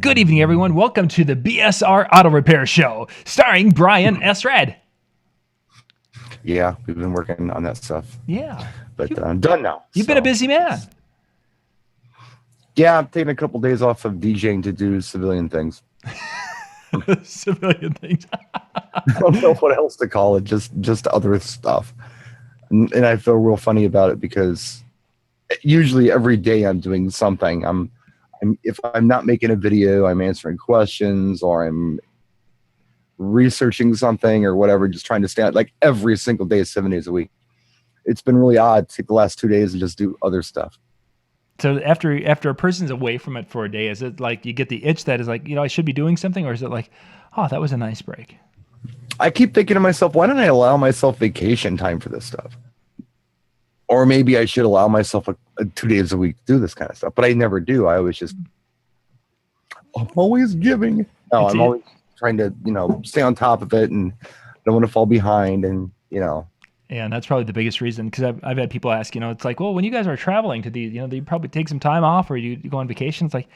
Good evening, everyone. Welcome to the BSR Auto Repair Show, starring Brian S. Red. Yeah, we've been working on that stuff. Yeah. But I'm done now. You've been a busy man. Yeah, I'm taking a couple days off of DJing to do civilian things. Civilian things. I don't know what else to call it, just other stuff. And I feel real funny about it because usually every day I'm doing something. If I'm not making a video, I'm answering questions or I'm researching something or whatever, just trying to stay out like every single day, 7 days a week. It's been really odd to take the last 2 days and just do other stuff. So after a person's away from it for a day, is it like you get the itch that is like, I should be doing something? Or is it like, oh, that was a nice break? I keep thinking to myself, why don't I allow myself vacation time for this stuff? Or maybe I should allow myself 2 days a week to do this kind of stuff. But I never do. I always I'm always giving. No, I'm always trying to, stay on top of it and don't want to fall behind and, Yeah, and that's probably the biggest reason, because I've had people ask, it's like, well, when you guys are traveling to these, you probably take some time off or you go on vacation. It's like,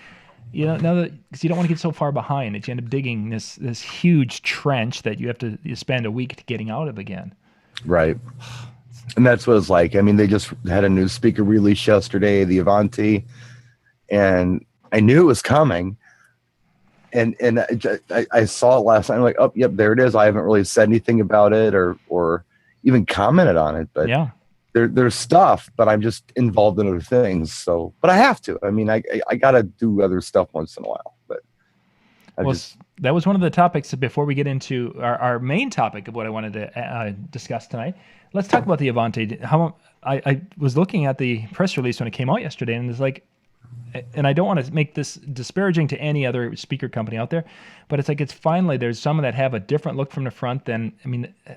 now that, because you don't want to get so far behind that you end up digging this huge trench that you have to spend a week getting out of again. Right. And that's what it's like. I mean, they just had a new speaker release yesterday, the Avanti, and I knew it was coming. And I saw it last night. I'm like, oh, yep, there it is. I haven't really said anything about it or even commented on it. But yeah, there's stuff, but I'm just involved in other things. So, but I have to. I mean, I got to do other stuff once in a while. But that was one of the topics before we get into our main topic of what I wanted to discuss tonight. Let's talk about the Avanti. How I was looking at the press release when it came out yesterday, and it's like, and I don't want to make this disparaging to any other speaker company out there, but it's like, finally, there's some that have a different look from the front than,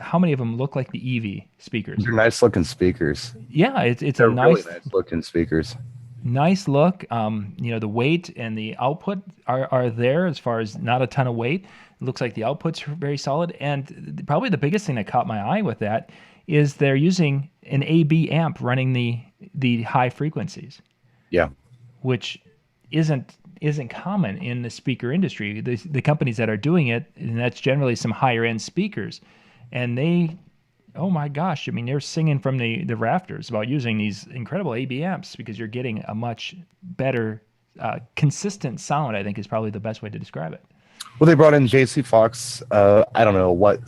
how many of them look like the EV speakers? They're nice looking speakers. Yeah, it's They're a nice looking speakers. Nice look. The weight and the output are there as far as not a ton of weight. It looks like the output's very solid. And probably the biggest thing that caught my eye with that is they're using an AB amp running the high frequencies. Yeah. Which isn't common in the speaker industry. The companies that are doing it, and that's generally some higher end speakers, and they, oh my gosh, they're singing from the rafters about using these incredible AB amps because you're getting a much better, consistent sound. I think is probably the best way to describe it. Well, they brought in JC Fox. I don't know what,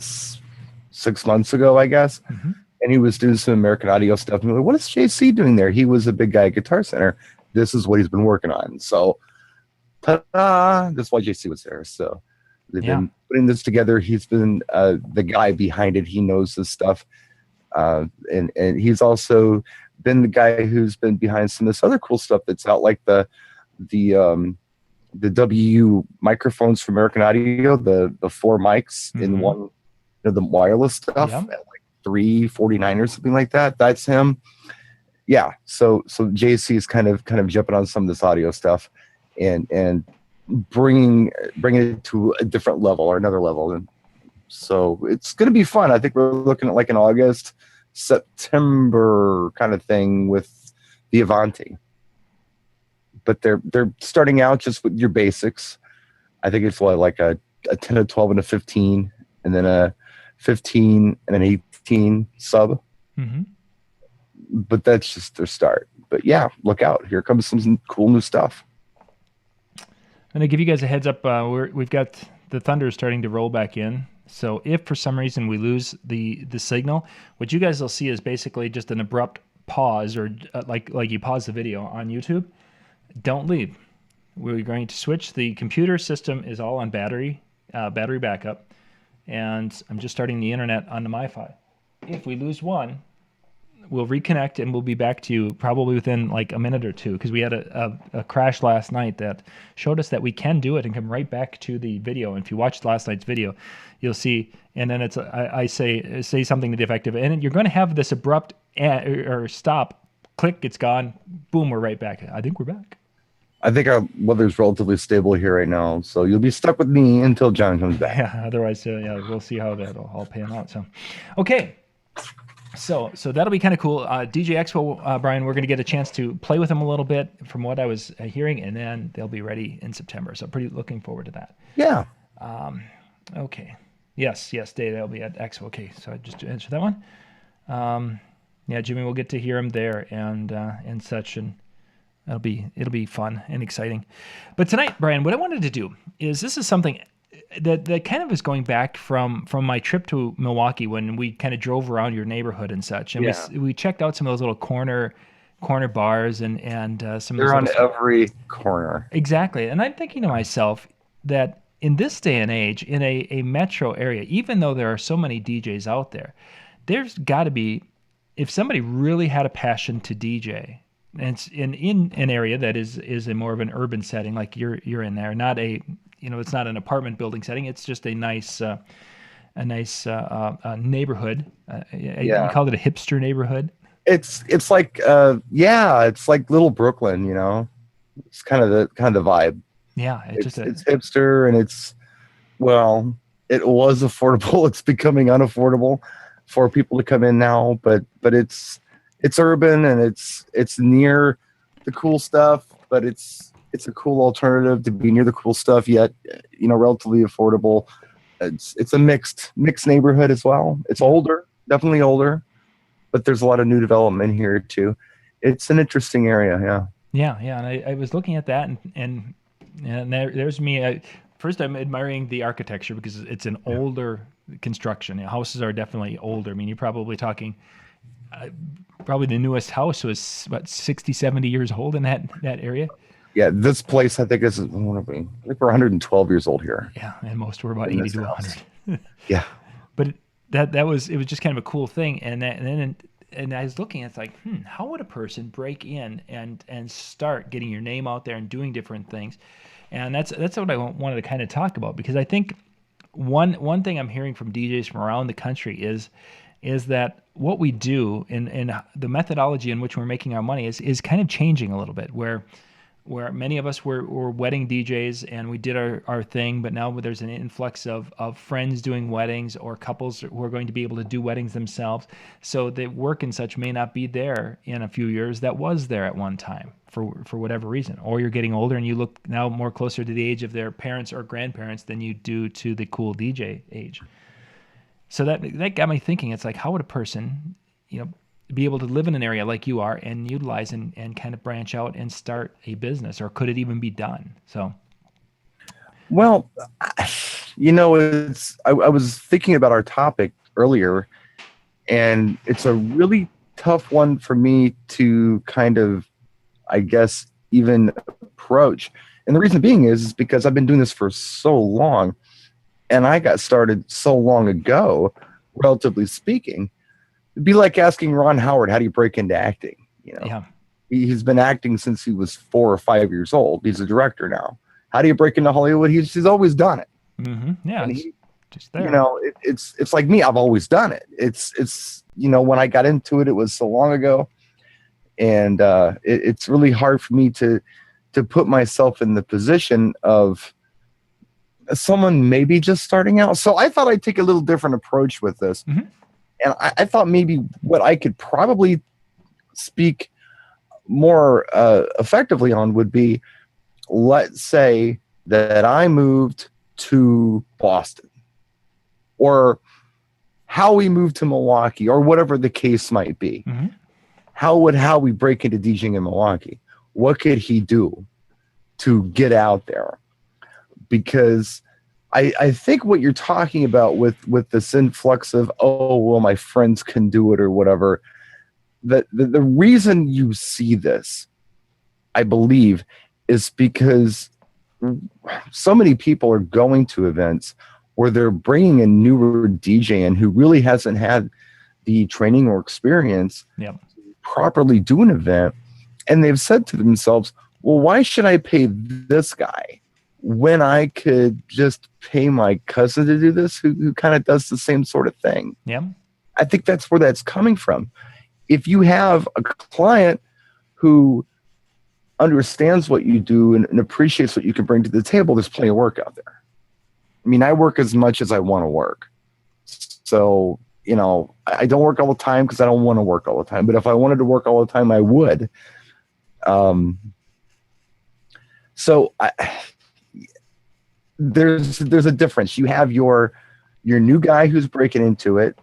6 months ago, I guess. Mm-hmm. And he was doing some American Audio stuff. And we're like, what is JC doing there? He was a big guy at Guitar Center. This is what he's been working on. So, ta-da! That's why JC was there. So they've been putting this together. He's been the guy behind it. He knows this stuff. And he's also been the guy who's been behind some of this other cool stuff that's out, like the W microphones for American Audio, the 4 mics mm-hmm. in one, the wireless stuff at like $349 or something like that. That's him. Yeah, so JC is kind of jumping on some of this audio stuff, and bringing it to a different level or another level, and so it's going to be fun. I think we're looking at like an August, September kind of thing with the Avanti, but they're starting out just with your basics. I think it's like a 10, a 12, and a 15, and then a 15 and an 18 sub. Mm-hmm. But that's just their start. But yeah, look out. Here comes some cool new stuff. I'm going to give you guys a heads up. We've got the thunder starting to roll back in. So if for some reason we lose the signal, what you guys will see is basically just an abrupt pause, or like you pause the video on YouTube. Don't leave. We're going to switch. The computer system is all on battery backup. And I'm just starting the internet on the MiFi. If we lose one, we'll reconnect and we'll be back to you probably within like a minute or two, because we had a crash last night that showed us that we can do it and come right back to the video. And if you watched last night's video, you'll see. And then I say something to the effect of, and you're going to have this abrupt or stop, click, it's gone, boom, we're right back. I think we're back. I think our weather's relatively stable here right now, so you'll be stuck with me until John comes back. Yeah, otherwise, we'll see how that'll all pan out. So, okay. So that'll be kind of cool. DJ Expo, Brian, we're going to get a chance to play with them a little bit from what I was hearing, and then they'll be ready in September. So pretty looking forward to that. Yeah. Okay. Yes, Dave, they'll be at Expo. Okay, so I just answered that one. Yeah, Jimmy, we'll get to hear him there and such, and it'll be fun and exciting. But tonight, Brian, what I wanted to do is this is something that kind of is going back from my trip to Milwaukee when we kind of drove around your neighborhood and such, and we checked out some of those little corner bars and some. They're on every corner. Exactly, and I'm thinking to myself that in this day and age, in a metro area, even though there are so many DJs out there, there's got to be, if somebody really had a passion to DJ, and it's in an area that is a more of an urban setting, like you're in there, not a, it's not an apartment building setting. It's just a nice neighborhood. You call it a hipster neighborhood. It's like it's like little Brooklyn. It's kind of the vibe. Yeah, it's hipster, and it was affordable. It's becoming unaffordable for people to come in now, but it's urban, and it's near the cool stuff, but it's a cool alternative to be near the cool stuff, yet relatively affordable. It's a mixed neighborhood as well. It's older, definitely older, but there's a lot of new development here too. It's an interesting area. Yeah, and I was looking at that, and there's me. First, I'm admiring the architecture because it's an older construction. Houses are definitely older. I mean, you're probably talking, probably the newest house was about 60, 70 years old in that area. Yeah, this place I think I think we're 112 years old here. Yeah, and most were about 80 to 100. Yeah, but it was just kind of a cool thing, and I was looking, it's like, how would a person break in and start getting your name out there and doing different things? And that's what I wanted to kind of talk about, because I think one thing I'm hearing from DJs from around the country is that what we do and the methodology in which we're making our money is kind of changing a little bit, where many of us were wedding DJs and we did our thing, but now there's an influx of friends doing weddings or couples who are going to be able to do weddings themselves. So the work and such may not be there in a few years that was there at one time for whatever reason. Or you're getting older and you look now more closer to the age of their parents or grandparents than you do to the cool DJ age. So that got me thinking. It's like, how would a person, be able to live in an area like you are and utilize and kind of branch out and start a business, or could it even be done? So, well, I was thinking about our topic earlier, and it's a really tough one for me to kind of, I guess, even approach. And the reason being is because I've been doing this for so long, and I got started so long ago, relatively speaking. It'd be like asking Ron Howard, how do you break into acting? Yeah. He's been acting since he was 4 or 5 years old. He's a director now. How do you break into Hollywood? He's always done it. Mm-hmm. Yeah, just there. It's like me. I've always done it. It's when I got into it, it was so long ago, and it's really hard for me to put myself in the position of someone maybe just starting out. So I thought I'd take a little different approach with this. Mm-hmm. And I thought maybe what I could probably speak more effectively on would be, let's say that I moved to Boston, or how we moved to Milwaukee, or whatever the case might be. Mm-hmm. How would Howie break into DJing in Milwaukee? What could he do to get out there? Because I think what you're talking about with this influx of, my friends can do it or whatever, the reason you see this, I believe, is because so many people are going to events where they're bringing a newer DJ in who really hasn't had the training or experience to properly do an event. And they've said to themselves, well, why should I pay this guy when I could just pay my cousin to do this, who kind of does the same sort of thing? Yeah. I think that's where that's coming from. If you have a client who understands what you do and appreciates what you can bring to the table, there's plenty of work out there. I mean, I work as much as I want to work. So you know, I don't work all the time because I don't want to work all the time. But if I wanted to work all the time, I would. So there's a difference. You have your new guy who's breaking into it.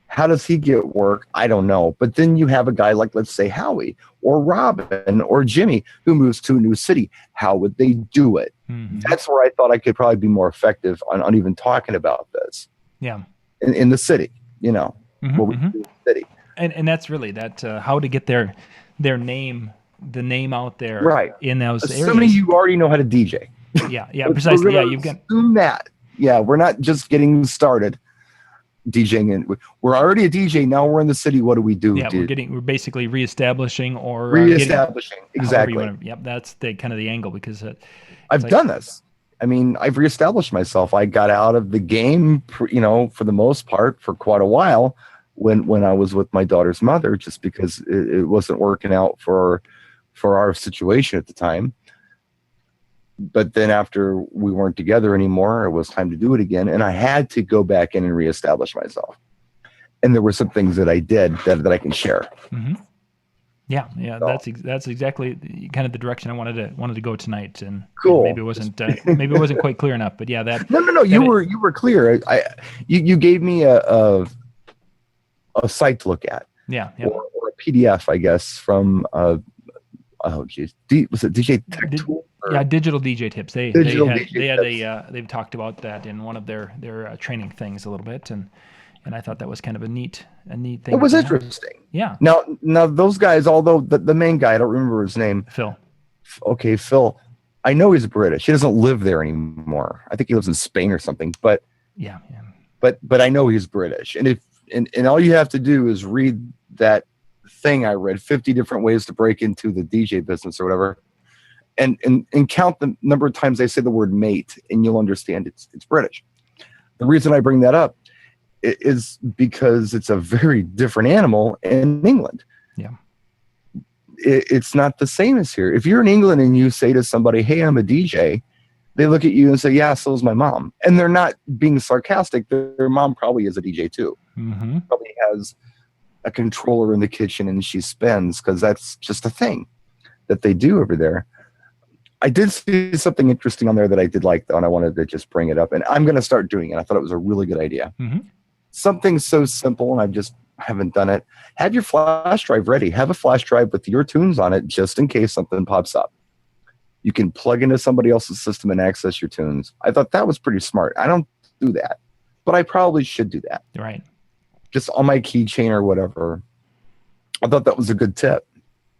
How does he get work? I don't know. But then you have a guy like, let's say, Howie or Robin or Jimmy who moves to a new city. How would they do it? Mm-hmm. That's where I thought I could probably be more effective on even talking about this. Yeah. In the city, you know, what we do in the city. And that's really that how to get their name, the name out there, right, in those areas. Assuming you already know how to DJ. Yeah, precisely. Yeah, you've got assume that. Yeah, we're not just getting started DJing, and we're already a DJ. Now we're in the city. What do we do? Yeah, we're basically reestablishing exactly. Yep, that's the kind of the angle, because I've done this. I mean, I've reestablished myself. I got out of the game, you know, for the most part, for quite a while when I was with my daughter's mother, just because it wasn't working out for our situation at the time. But then after we weren't together anymore, it was time to do it again. And I had to go back in and reestablish myself. And there were some things that I did that I can share. Mm-hmm. Yeah. So, that's exactly kind of the direction I wanted to go tonight. And cool. Maybe it wasn't quite clear enough. But yeah, that. No. You were clear. You gave me a site to look at. Yeah. Or a PDF, I guess, from was it DJ Tech Tool? Yeah, Digital DJ Tips. They've talked about that in one of their training things a little bit, and I thought that was kind of a neat thing. It was interesting. Yeah. Now those guys, although the main guy, I don't remember his name. Phil. Okay, Phil. I know he's British. He doesn't live there anymore. I think he lives in Spain or something. But yeah. But I know he's British, and and all you have to do is read that thing I read, 50 different ways to break into the DJ business or whatever. And count the number of times they say the word mate, and you'll understand it's British. The reason I bring that up is because it's a very different animal in England. Yeah. It's not the same as here. If you're in England and you say to somebody, hey, I'm a DJ, they look at you and say, yeah, so is my mom. And they're not being sarcastic. Their mom probably is a DJ too. Mm-hmm. Probably has a controller in the kitchen and she spins, because that's just a thing that they do over there. I did see something interesting on there that I did like, though, and I wanted to just bring it up. And I'm going to start doing it. I thought it was a really good idea. Mm-hmm. Something so simple, and I haven't done it. Have your flash drive ready. Have a flash drive with your tunes on it, just in case something pops up. You can plug into somebody else's system and access your tunes. I thought that was pretty smart. I don't do that, but I probably should do that. Right. Just on my keychain or whatever. I thought that was a good tip.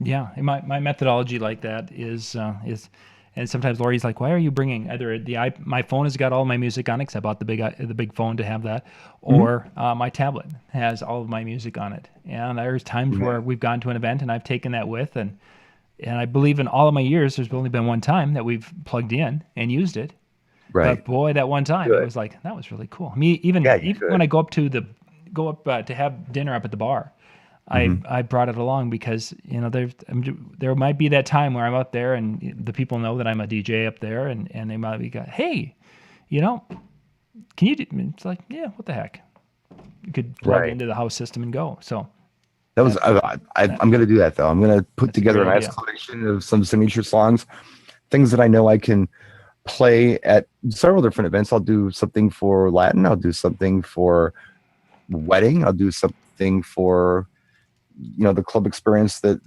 Yeah, my methodology like that is, and sometimes Lori's like, "Why are you bringing either my phone has got all my music on it, because I bought the big phone to have that, or my tablet has all of my music on it." And there's times where we've gone to an event and I've taken that with, and I believe in all of my years, there's only been one time that we've plugged in and used it. Right. But boy, that one time it was like, that was really cool. Even when I go up to have dinner up at the bar, I brought it along, because there might be that time where I'm up there and the people know that I'm a DJ up there, and they might be going, hey, can you do? It's like, yeah, what the heck? You could plug into the house system and go. So that was I'm going to do that, though. I'm going to put together a nice collection of some signature songs, things that I know I can play at several different events. I'll do something for Latin. I'll do something for wedding. I'll do something for the club experience that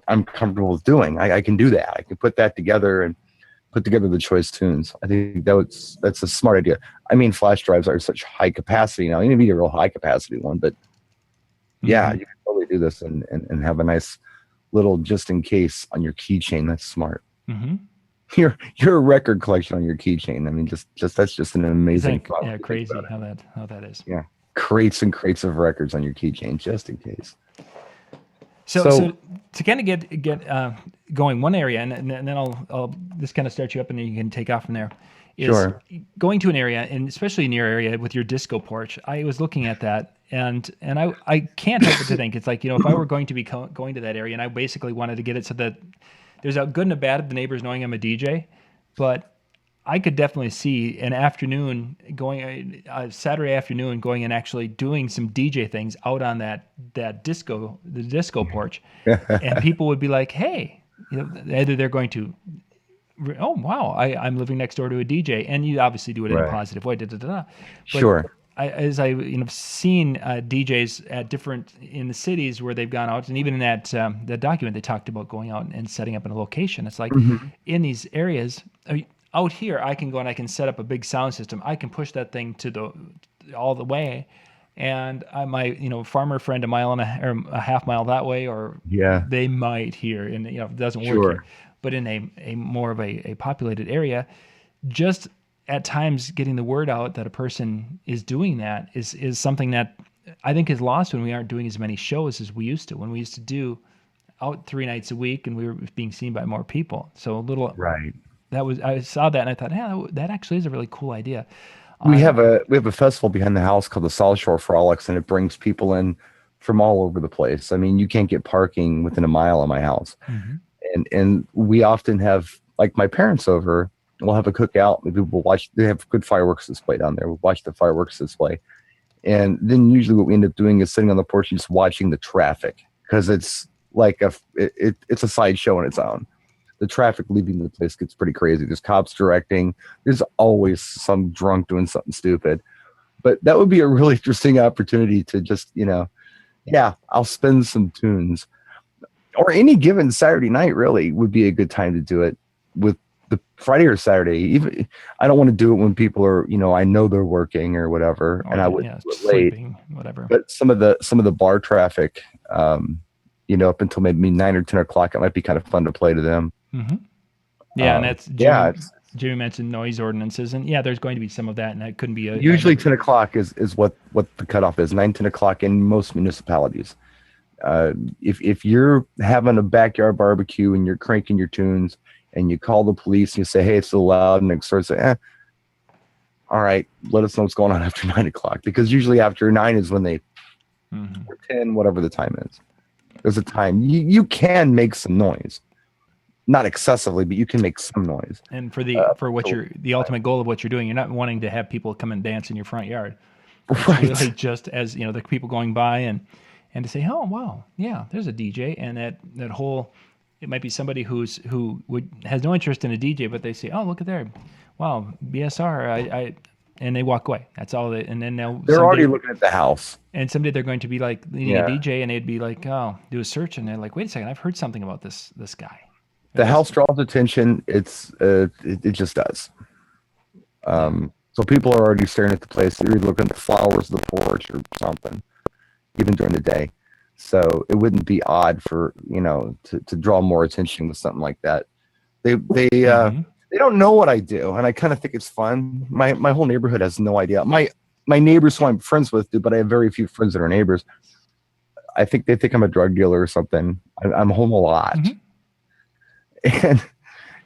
I'm comfortable with doing. I can do that. I can put that together and put together the choice tunes. I think that's a smart idea. I mean, flash drives are such high capacity now. You need a real high capacity one, but yeah, you can totally do this and have a nice little just in case on your keychain. That's smart. Mm-hmm. Your record collection on your keychain. I mean, just that's just an amazing thought. Yeah, crazy how that is. Yeah, crates and crates of records on your keychain just in case. So to kind of get going, one area, and then I'll just kind of start you up, and then you can take off from there. Is going to an area, and especially in your area with your disco porch. I was looking at that, and I can't help but to think, it's like, if I were going to be going to that area, and I basically wanted to get it so that there's a good and a bad of the neighbors knowing I'm a DJ, but I could definitely see an afternoon going, a Saturday afternoon going and actually doing some DJ things out on the disco porch, and people would be like, "Hey," either they're going to, "Oh wow, I'm living next door to a DJ," and you obviously do it in a Right. positive way, but Sure. as I seen DJs at different in the cities where they've gone out, and even in that document they talked about going out and setting up in a location. It's like Mhm. in these areas out here, I can go and I can set up a big sound system. I can push that thing to all the way, and my farmer friend or a half mile that way, or Yeah. they might here, and it doesn't work Sure. here. But in a more of a populated area, just at times getting the word out that a person is doing that is something that I think is lost when we aren't doing as many shows as we used to. When we used to do out 3 nights a week and we were being seen by more people. So a little Right. I saw that and I thought, yeah, that actually is a really cool idea. We have a festival behind the house called the South Shore Frolics, and it brings people in from all over the place. I mean, you can't get parking within a mile of my house. Mhm. And we often have, like, my parents over. We'll have a cookout. Maybe we'll watch. They have good fireworks display down there. We'll watch the fireworks display, and then usually what we end up doing is sitting on the porch and just watching the traffic, because it's like it's a sideshow on its own. The traffic leaving the place gets pretty crazy. There's cops directing. There's always some drunk doing something stupid. But that would be a really interesting opportunity to just, yeah, I'll spin some tunes. Or any given Saturday night really would be a good time to do it. With the Friday or Saturday. Even I don't want to do it when people are, I know they're working or whatever, and I would do it late. Sleeping, whatever. But some of the bar traffic, up until maybe 9 or 10 o'clock, it might be kind of fun to play to them. Mm-hmm. Yeah, and that's Jimmy mentioned noise ordinances, and there's going to be some of that, and that couldn't be usually 10 o'clock is what the cutoff is. 9, 10 o'clock in most municipalities. If you're having a backyard barbecue and you're cranking your tunes and you call the police and you say, "Hey, it's so loud," and they sort of say, all right, let us know what's going on after 9 o'clock, because usually after 9 is when they or 10, whatever the time is. There's a time you can make some noise. Not excessively, but you can make some noise. And for the ultimate goal of what you're doing, you're not wanting to have people come and dance in your front yard. It's right. Really just as the people going by and to say, "Oh wow, yeah, there's a DJ," and that whole, it might be somebody who has no interest in a DJ, but they say, "Oh, look at there, wow, BSR," and they walk away. That's all. And then they're already looking at the house. And someday they're going to be like needing a DJ, and they'd be like, "Oh, do a search," and they're like, "Wait a second, I've heard something about this guy." The house draws attention. It just does. So people are already staring at the place. They're either looking at the flowers, the porch, or something, even during the day. So it wouldn't be odd for to draw more attention with something like that. They don't know what I do, and I kind of think it's fun. My whole neighborhood has no idea. My neighbors who I'm friends with do, but I have very few friends that are neighbors. I think they think I'm a drug dealer or something. I'm home a lot.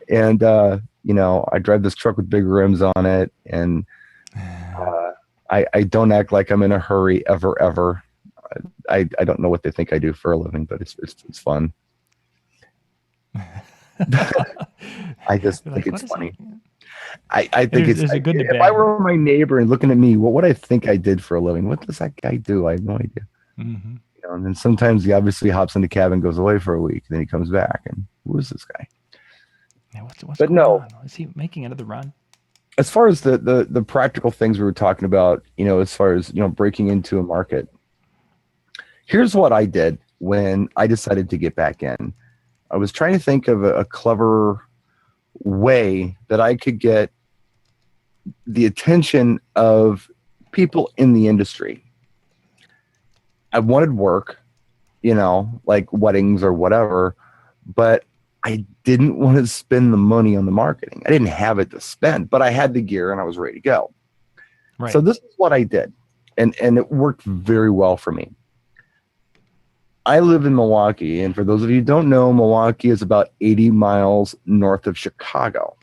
And I drive this truck with big rims on it, and I don't act like I'm in a hurry ever. I don't know what they think I do for a living, but it's fun. I just think it's funny. I think it's a good debate. If I were my neighbor and looking at me, what would I think I did for a living? What does that guy do? I have no idea. And then sometimes he obviously hops in the cab and goes away for a week. Then he comes back, and who is this guy? Yeah, what's going on? Is he making another run? As far as the practical things we were talking about, as far as breaking into a market, here's what I did when I decided to get back in. I was trying to think of a clever way that I could get the attention of people in the industry. I wanted work, like weddings or whatever, but I didn't want to spend the money on the marketing. I didn't have it to spend, but I had the gear and I was ready to go. Right. So this is what I did, and it worked very well for me. I live in Milwaukee, and for those of you who don't know, Milwaukee is about 80 miles north of Chicago.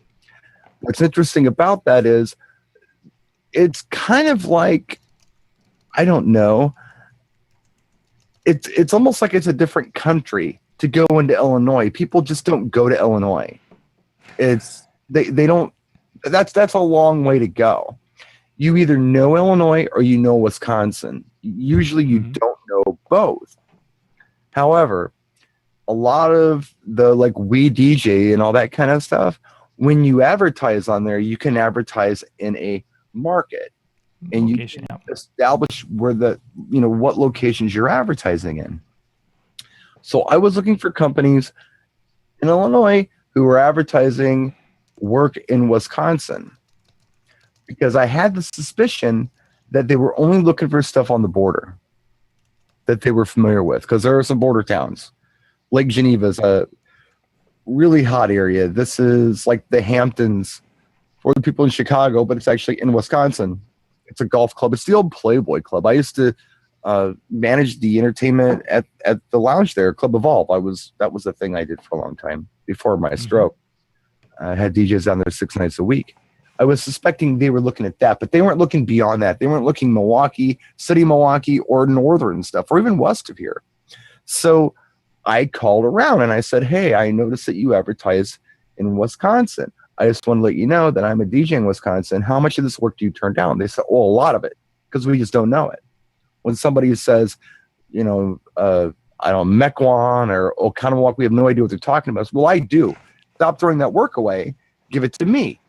What's interesting about that is it's kind of like, I don't know, it's almost like it's a different country to go into Illinois. People just don't go to Illinois. They don't that's a long way to go. You either know Illinois or you know Wisconsin. Usually you don't know both. However, a lot of the like We DJ and all that kind of stuff, when you advertise on there, you can advertise in a market and Location, you can establish where what locations you're advertising in. So I was looking for companies in Illinois who were advertising work in Wisconsin, because I had the suspicion that they were only looking for stuff on the border that they were familiar with, because there are some border towns. Lake Geneva is a really hot area. This is like the Hamptons for the people in Chicago, but it's actually in Wisconsin. It's a golf club. It's the old Playboy Club. I used to manage the entertainment at the lounge there, Club Evolve. That was the thing I did for a long time before my stroke. I had DJs down there 6 nights a week. I was suspecting they were looking at that, but they weren't looking beyond that. They weren't looking Milwaukee, city Milwaukee, or northern stuff, or even west of here. So I called around and I said, hey, I noticed that you advertise in Wisconsin. I just want to let you know that I'm a DJ in Wisconsin. How much of this work do you turn down? They said, oh, a lot of it, because we just don't know it. When somebody says, I don't know, Mequon or Oconomowoc, we have no idea what they're talking about. Well, I do. Stop throwing that work away. Give it to me.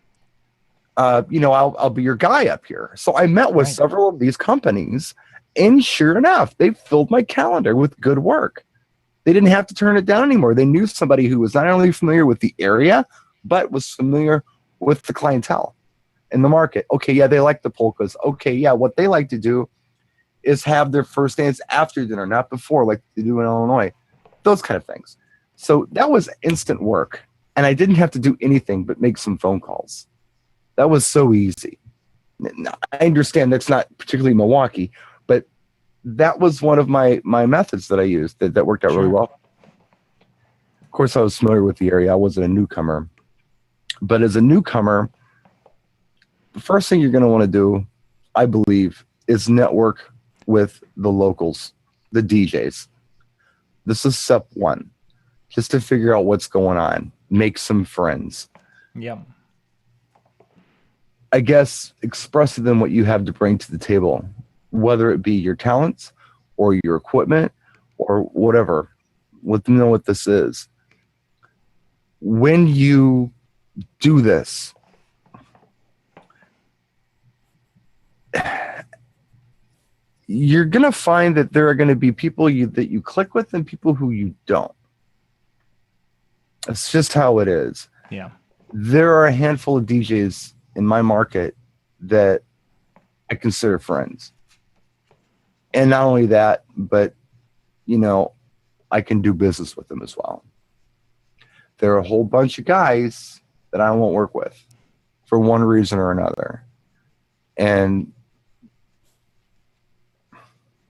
I'll be your guy up here. So I met with several of these companies, and sure enough, they filled my calendar with good work. They didn't have to turn it down anymore. They knew somebody who was not only familiar with the area, but was familiar with the clientele in the market. Okay, yeah, they like the polkas. Okay, yeah, what they like to do is have their first dance after dinner, not before, like they do in Illinois. Those kind of things. So that was instant work, and I didn't have to do anything but make some phone calls. That was so easy. I understand that's not particularly Milwaukee, but that was one of my methods that I used that worked out really well. Of course, I was familiar with the area. I wasn't a newcomer. But as a newcomer, the first thing you're going to want to do, I believe, is network with the locals, the DJs. This is step one, just to figure out what's going on, make some friends. Yep. I guess express to them what you have to bring to the table, whether it be your talents or your equipment or whatever. Let them know what this is. When you do this, you're going to find that there are going to be people that you click with and people who you don't. That's just how it is. Yeah. There are a handful of DJs in my market that I consider friends. And not only that, but, I can do business with them as well. There are a whole bunch of guys that I won't work with for one reason or another. And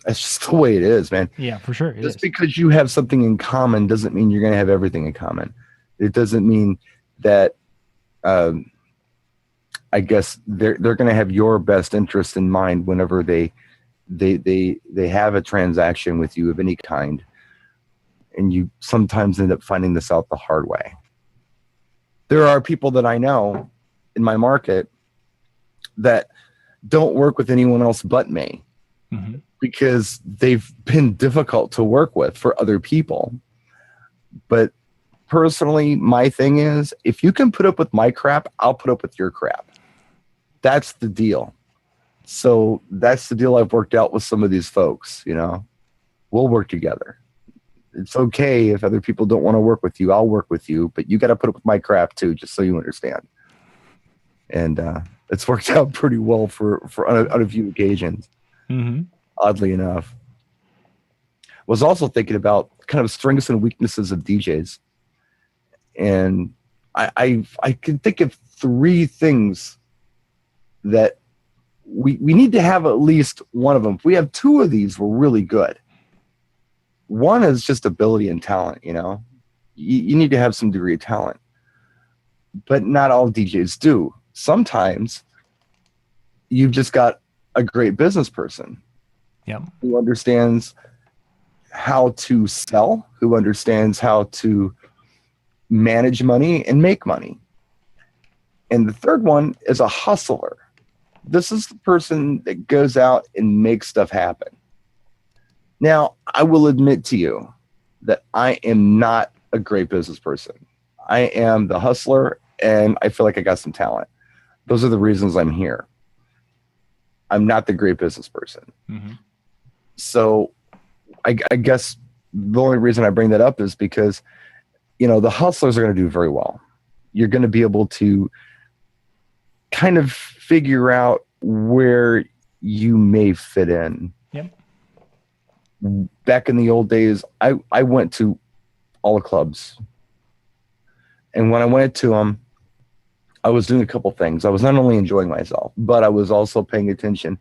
that's just the way it is, man. Yeah, for sure. Just because you have something in common doesn't mean you're going to have everything in common. It doesn't mean that, I guess they're going to have your best interest in mind whenever they have a transaction with you of any kind. And you sometimes end up finding this out the hard way. There are people that I know in my market that don't work with anyone else but me, because they've been difficult to work with for other people. But personally, my thing is, if you can put up with my crap, I'll put up with your crap. That's the deal. So that's the deal I've worked out with some of these folks. We'll work together. It's okay if other people don't want to work with you. I'll work with you, but you got to put up with my crap too, just so you understand. And it's worked out pretty well for on a few occasions. Oddly enough, was also thinking about kind of strengths and weaknesses of DJs, and I can think of 3 things that we need to have at least one of them. If we have 2 of these, we're really good. One is just ability and talent. You need to have some degree of talent, but not all DJs do. Sometimes you've just got a great business person who understands how to sell, who understands how to manage money and make money. And the third one is a hustler. This is the person that goes out and makes stuff happen. Now, I will admit to you that I am not a great business person. I am the hustler, and I feel like I got some talent. Those are the reasons I'm here. I'm not the great business person. Mm-hmm. So I guess the only reason I bring that up is because, the hustlers are going to do very well. You're going to be able to kind of figure out where you may fit in. Yep. Back in the old days, I went to all the clubs. And when I went to them, I was doing a couple things. I was not only enjoying myself, but I was also paying attention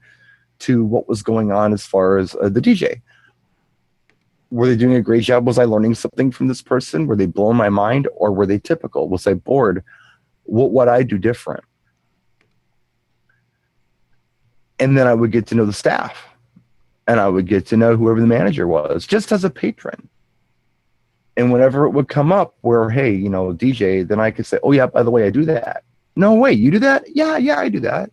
to what was going on as far as the DJ. Were they doing a great job? Was I learning something from this person? Were they blowing my mind, or were they typical? Was I bored? What would I do different? And then I would get to know the staff, and I would get to know whoever the manager was, just as a patron. And whenever it would come up where, hey, DJ, then I could say, oh yeah, by the way, I do that. No, wait, you do that? Yeah, I do that.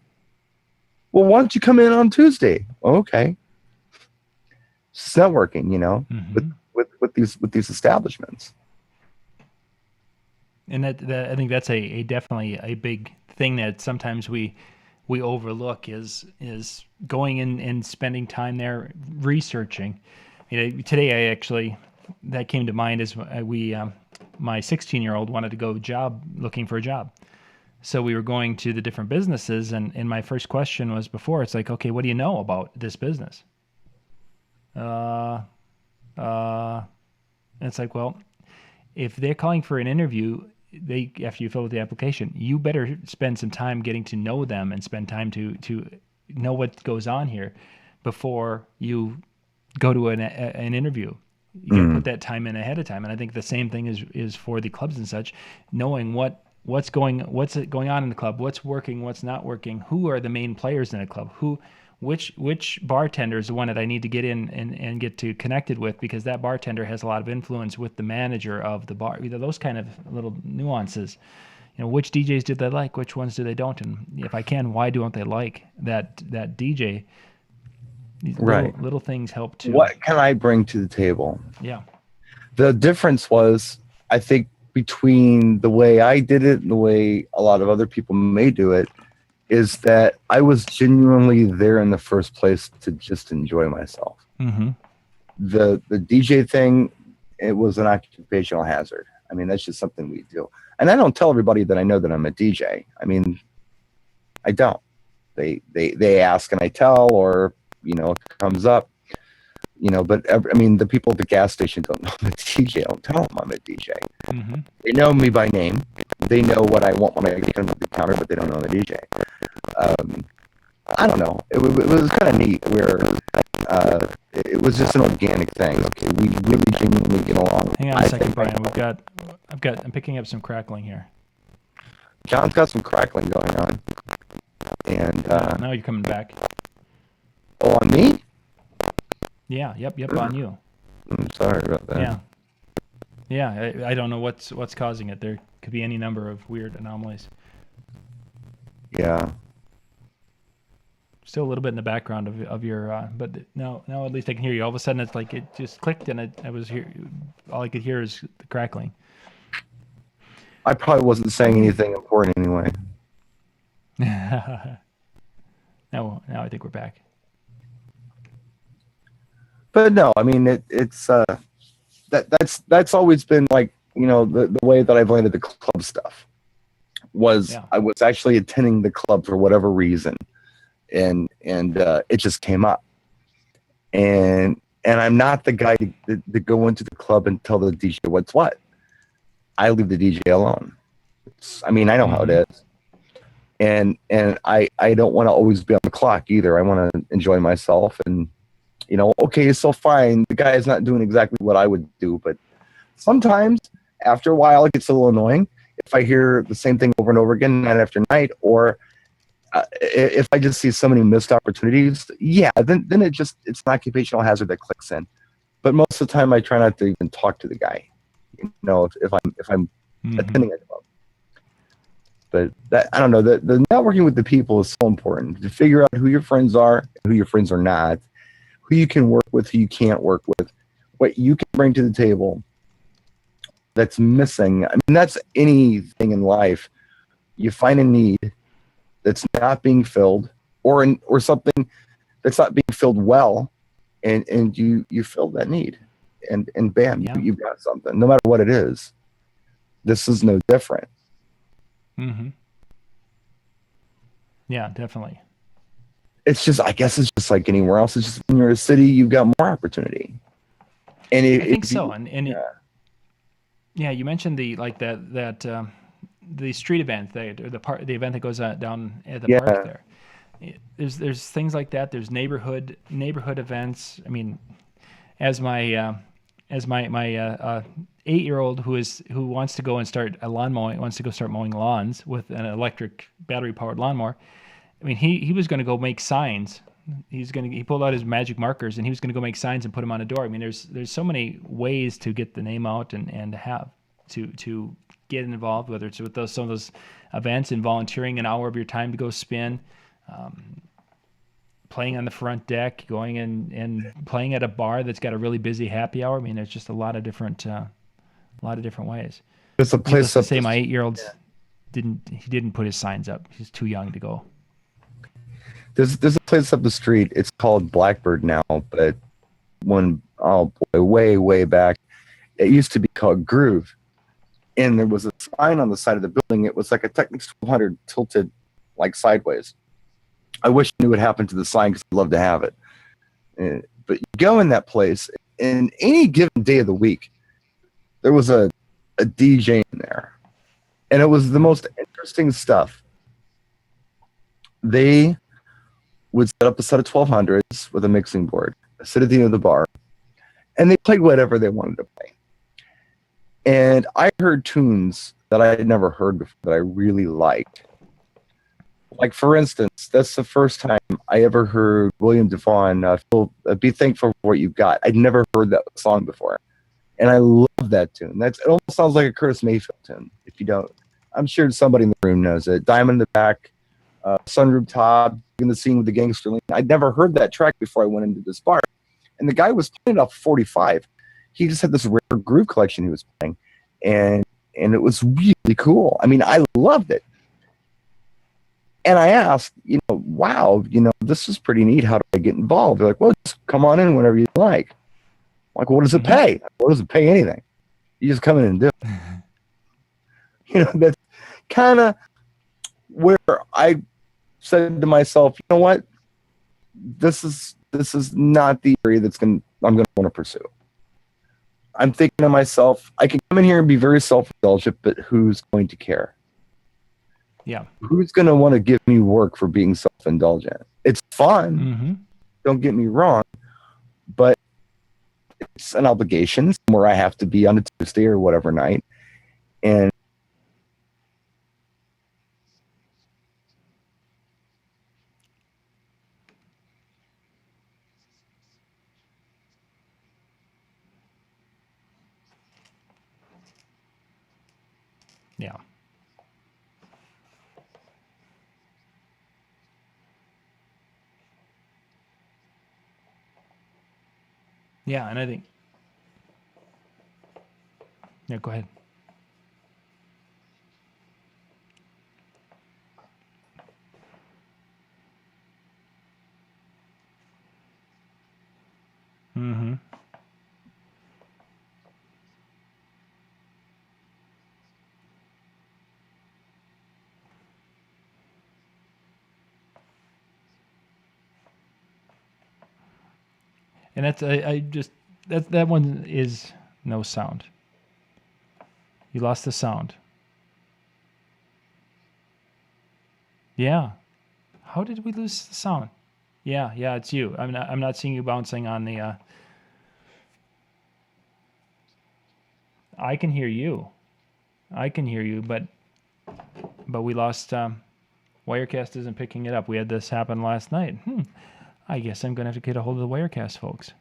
Well, why don't you come in on Tuesday? Oh, okay. It's networking, mm-hmm. with these establishments. And that I think that's a definitely a big thing that sometimes we overlook is going in and spending time there researching. Today I actually, that came to mind as my 16-year-old wanted to go looking for a job. So we were going to the different businesses, and my first question was it's like, okay, what do you know about this business? And it's like, well, if they're calling for an interview, after you fill out the application, you better spend some time getting to know them and spend time to know what goes on here before you go to an interview. You got to put that time in ahead of time. And I think the same thing is for the clubs and such, knowing what's going on in the club, what's working, what's not working, who are the main players in a club, which bartender is the one that I need to get in and get to connected with, because that bartender has a lot of influence with the manager of the bar. Those kind of little nuances. Which DJs do they like? Which ones do they don't? And if I can, why don't they like that DJ? These right. little things help too. What can I bring to the table? Yeah. The difference was, I think, between the way I did it and the way a lot of other people may do it, is that I was genuinely there in the first place to just enjoy myself. Mm-hmm. The DJ thing, it was an occupational hazard. I mean, that's just something we do. And I don't tell everybody that I know that I'm a DJ. I mean, I don't. They ask and I tell, or, it comes up, but the people at the gas station don't know I'm a DJ. I don't tell them I'm a DJ. Mm-hmm. They know me by name. They know what I want when I get on the counter, but they don't know the DJ. I don't know. It was kind of neat where it was just an organic thing. Okay, we really genuinely get along. Hang on a second, Brian. I'm picking up some crackling here. John's got some crackling going on. And now you're coming back. Oh, on me? Yeah, yep, on you. I'm sorry about that. Yeah, I don't know what's causing it. There could be any number of weird anomalies. Yeah. Still a little bit in the background of your, but now at least I can hear you. All of a sudden, it's like it just clicked, and I was here. All I could hear is the crackling. I probably wasn't saying anything important anyway. Now I think we're back. But no, I mean it's that's always been like, the way that I've landed the club stuff was, yeah. I was actually attending the club for whatever reason, and it just came up, and I'm not the guy to go into the club and tell the DJ what's what. I leave the DJ alone. I know how it is, and I don't want to always be on the clock either. I want to enjoy myself, and okay, so fine, the guy is not doing exactly what I would do, but sometimes after a while it gets a little annoying if I hear the same thing over and over again, night after night, or if I just see so many missed opportunities. Yeah, then it's an occupational hazard that clicks in. But most of the time I try not to even talk to the guy, if I'm mm-hmm. attending a club. But that, I don't know, the networking with the people is so important to figure out who your friends are, who your friends are not, who you can work with, who you can't work with, what you can bring to the table that's missing. I mean, that's anything in life. You find a need that's not being filled, or something that's not being filled well, and you fill that need, and bam, Yeah. you've got something. No matter what it is, this is no different. Mm-hmm. Yeah, definitely. It's just, I guess it's just like anywhere else. It's just when you're a city, you've got more opportunity. And I think so. Yeah. You mentioned the like the street event, or the event that goes down at the park there. There's things like that. There's neighborhood events. I mean, as my 8-year-old who wants to go and start a lawn mowing, wants to go start mowing lawns with an electric battery powered lawnmower. I mean, he was going to go make signs. He pulled out his magic markers and he was going to go make signs and put them on a door. I mean, there's so many ways to get the name out and to get involved, whether it's with some of those events and volunteering an hour of your time to go spin, playing on the front deck, going and playing at a bar that's got a really busy happy hour. I mean, there's just a lot of different ways. There's a place to say my 8-year-old didn't put his signs up. He's too young to go. There's a place up the street. It's called Blackbird now, but oh boy, way back, it used to be called Groove, and there was a sign on the side of the building. It was like a Technics 1200 tilted like sideways. I wish I knew what happened to the sign because I'd love to have it. But you go in that place, and any given day of the week, there was a DJ in there, and it was the most interesting stuff. They would set up a set of 1200s with a mixing board, sit at the end of the bar, and they played whatever they wanted to play. And I heard tunes that I had never heard before that I really liked. Like, for instance, that's the first time I ever heard William Devon, Be Thankful for What You've Got. I'd never heard that song before. And I love that tune. It almost sounds like a Curtis Mayfield tune. If you don't, I'm sure somebody in the room knows it. Diamond in the Back, Sunroof Top, in the Scene with the Gangster Lean. I'd never heard that track before I went into this bar. And the guy was playing it off 45. He just had this rare groove collection he was playing. And it was really cool. I mean, I loved it. And I asked, wow, this is pretty neat. How do I get involved? They're like, well, just come on in whenever you like. I'm like, what does it pay? What does it pay anything? You just come in and do it. That's kind of where I said to myself, you know what? This is not the area I'm going to want to pursue. I'm thinking to myself, I can come in here and be very self-indulgent, but who's going to care? Yeah. Who's going to want to give me work for being self-indulgent? It's fun. Mm-hmm. Don't get me wrong, but it's an obligation where I have to be on a Tuesday or whatever night. And yeah. Yeah, and I think... Yeah, go ahead. Mm-hmm. And that's that one is no sound. You lost the sound. Yeah. How did we lose the sound? Yeah, it's you. I'm not seeing you bouncing on the I can hear you. But we lost Wirecast isn't picking it up. We had this happen last night. I guess I'm going to have to get a hold of the Wirecast folks.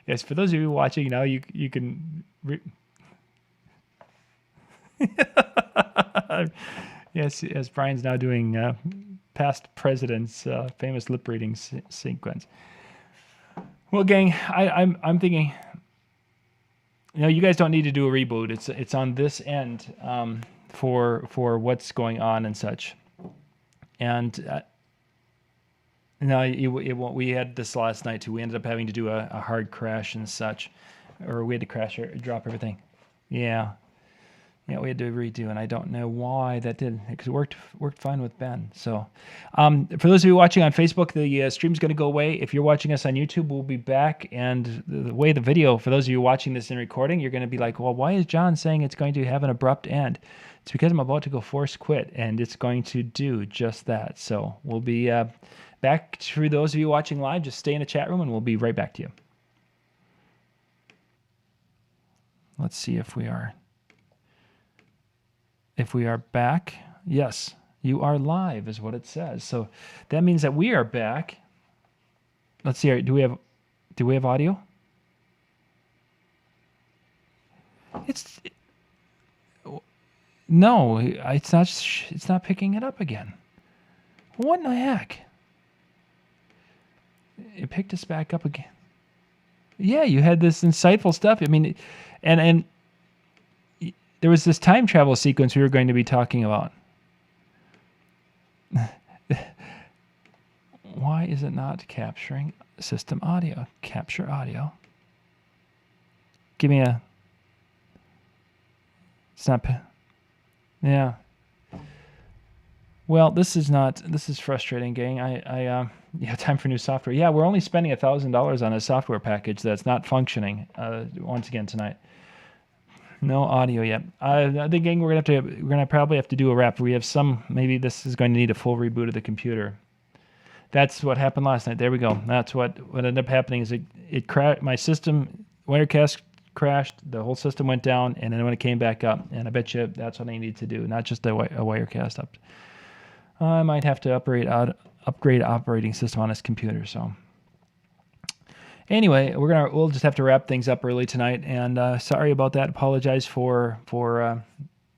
Yes, for those of you watching now, you can. Yes, Brian's now doing past presidents' famous lip reading sequence. Well, gang, I'm thinking. You guys don't need to do a reboot. It's on this end for what's going on and such. And no, it won't. We had this last night too. We ended up having to do a hard crash and such, or we had to crash or drop everything. Yeah, we had to redo, and I don't know why that did, because it worked fine with Ben. So, for those of you watching on Facebook, the stream's going to go away. If you're watching us on YouTube, we'll be back. And the way the video, for those of you watching this in recording, you're going to be like, well, why is John saying it's going to have an abrupt end? It's because I'm about to go force quit, and it's going to do just that. So we'll be back. For those of you watching live, just stay in the chat room, and we'll be right back to you. Let's see if we are. If we are back, yes, you are live is what it says. So that means that we are back. Let's see. Do we have audio? No, it's not picking it up again. What in the heck? It picked us back up again. Yeah, you had this insightful stuff. I mean, and there was this time travel sequence we were going to be talking about. Why is it not capturing system audio? Capture audio. Give me a... It's not... Yeah. Well, this is frustrating, gang. Time for new software. Yeah, we're only spending $1,000 on a software package that's not functioning once again tonight. No audio yet. I think, gang, we're gonna probably have to do a wrap. We have maybe this is going to need a full reboot of the computer. That's what happened last night. There we go. That's what ended up happening is it crashed. My system Wirecast crashed. The whole system went down, and then when it came back up, and I bet you that's what I need to do, not just a Wirecast up. I might have to upgrade operating system on this computer. So. Anyway, we'll just have to wrap things up early tonight, and sorry about that. Apologize for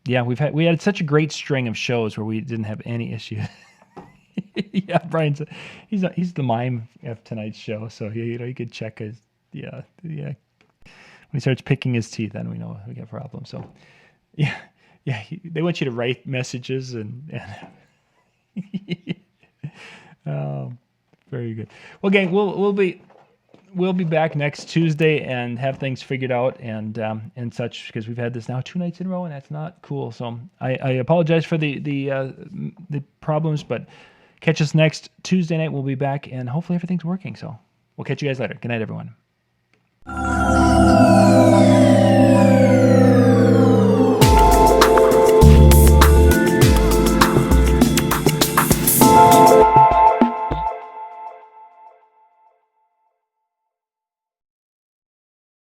we had such a great string of shows where we didn't have any issue. Yeah, Brian's he's the mime of tonight's show, so you could check his yeah. When he starts picking his teeth, then we know we got problems. So yeah, they want you to write messages and oh, very good. Well, gang, we'll be back next Tuesday and have things figured out and such, because we've had this now 2 nights in a row, and that's not cool. So I apologize for the problems, but catch us next Tuesday night. We'll be back, and hopefully everything's working. So we'll catch you guys later. Good night, everyone.